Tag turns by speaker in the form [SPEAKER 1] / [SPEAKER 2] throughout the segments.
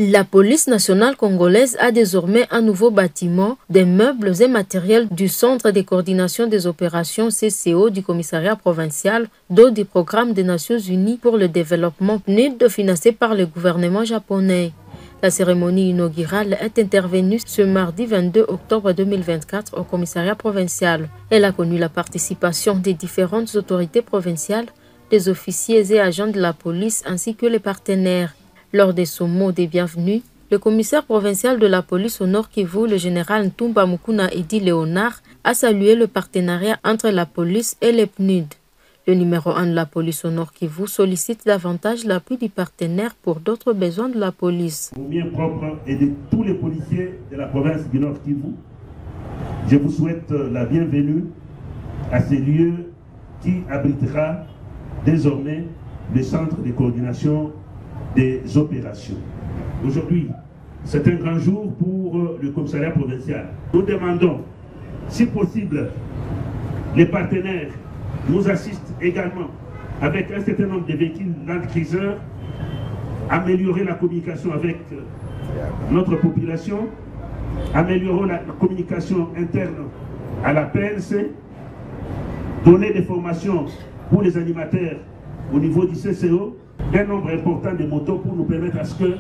[SPEAKER 1] La police nationale congolaise a désormais un nouveau bâtiment, des meubles et matériels du Centre de coordination des opérations CCO du commissariat provincial d'eau du programme des Nations Unies pour le développement PNUD financé par le gouvernement japonais. La cérémonie inaugurale est intervenue ce mardi 22 octobre 2024 au commissariat provincial. Elle a connu la participation des différentes autorités provinciales, des officiers et agents de la police ainsi que les partenaires. Lors de son mot de bienvenue, le commissaire provincial de la police au Nord Kivu, le général Ntumba Mukuna Edi Léonard, a salué le partenariat entre la police et les PNUD. Le numéro 1 de la police au Nord Kivu sollicite davantage l'appui du partenaire pour d'autres besoins de la police.
[SPEAKER 2] Au bien propre et de tous les policiers de la province du Nord Kivu, je vous souhaite la bienvenue à ces lieux qui abritera désormais le centre de coordination des opérations. Aujourd'hui, c'est un grand jour pour le commissariat provincial. Nous demandons, si possible, les partenaires nous assistent également avec un certain nombre de véhicules landcruisers, améliorer la communication avec notre population, améliorer la communication interne à la PNC, donner des formations pour les animateurs au niveau du CCO, un nombre important de motos pour nous permettre à ce que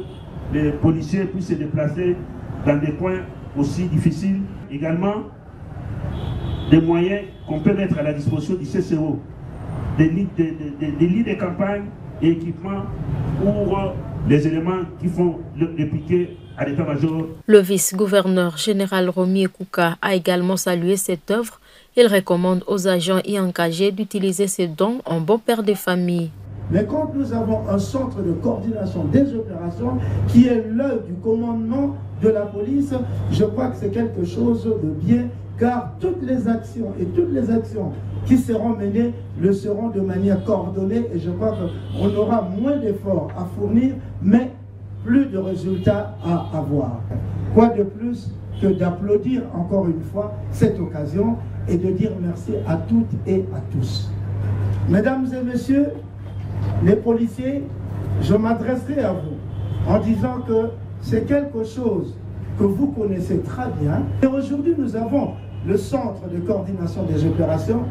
[SPEAKER 2] les policiers puissent se déplacer dans des coins aussi difficiles. Également, des moyens qu'on peut mettre à la disposition du CCO, des lits de campagne et équipements pour les éléments qui font le piquet à l'état-major.
[SPEAKER 1] Le vice-gouverneur général Romy Ekouka a également salué cette œuvre. Il recommande aux agents y engagés d'utiliser ces dons en bon père de famille.
[SPEAKER 3] Mais quand nous avons un centre de coordination des opérations qui est l'œil du commandement de la police, je crois que c'est quelque chose de bien, car toutes les actions qui seront menées le seront de manière coordonnée et je crois qu'on aura moins d'efforts à fournir, mais plus de résultats à avoir. Quoi de plus que d'applaudir encore une fois cette occasion et de dire merci à toutes et à tous. Mesdames et messieurs, les policiers, je m'adresserai à vous en disant que c'est quelque chose que vous connaissez très bien. Et aujourd'hui, nous avons le centre de coordination des opérations.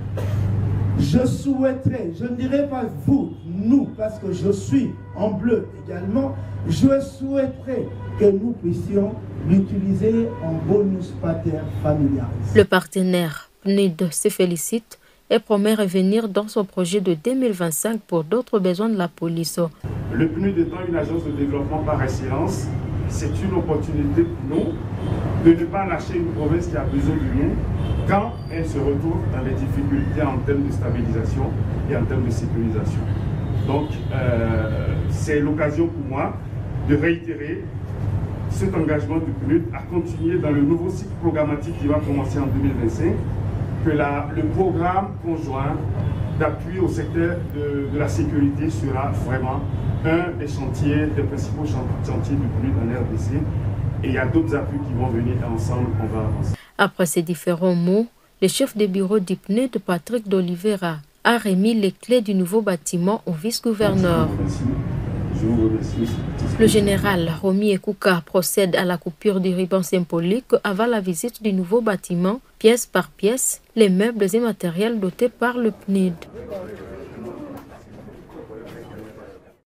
[SPEAKER 3] Je souhaiterais, je ne dirais pas vous, nous, parce que je suis en bleu également, je souhaiterais que nous puissions l'utiliser en bonus pater familiaris.
[SPEAKER 1] Le partenaire PNUD se félicite et promet revenir dans son projet de 2025 pour d'autres besoins de la police.
[SPEAKER 4] Le PNUD étant une agence de développement par excellence, c'est une opportunité pour nous de ne pas lâcher une province qui a besoin de nous quand elle se retrouve dans des difficultés en termes de stabilisation et en termes de sécurisation. Donc, c'est l'occasion pour moi de réitérer cet engagement du PNUD à continuer dans le nouveau cycle programmatique qui va commencer en 2025, que le programme conjoint d'appui au secteur de la sécurité sera vraiment un des chantiers, des principaux chantiers du PNUD en RDC. Et il y a d'autres appuis qui vont venir ensemble, on va avancer. Après
[SPEAKER 1] ces différents mots, le chef de bureau du PNUD, Patrick d'Oliveira, a remis les clés du nouveau bâtiment au vice-gouverneur. Le général Romy Ekouka procède à la coupure du ruban symbolique avant la visite du nouveau bâtiment, pièce par pièce, les meubles et matériels dotés par le PNUD.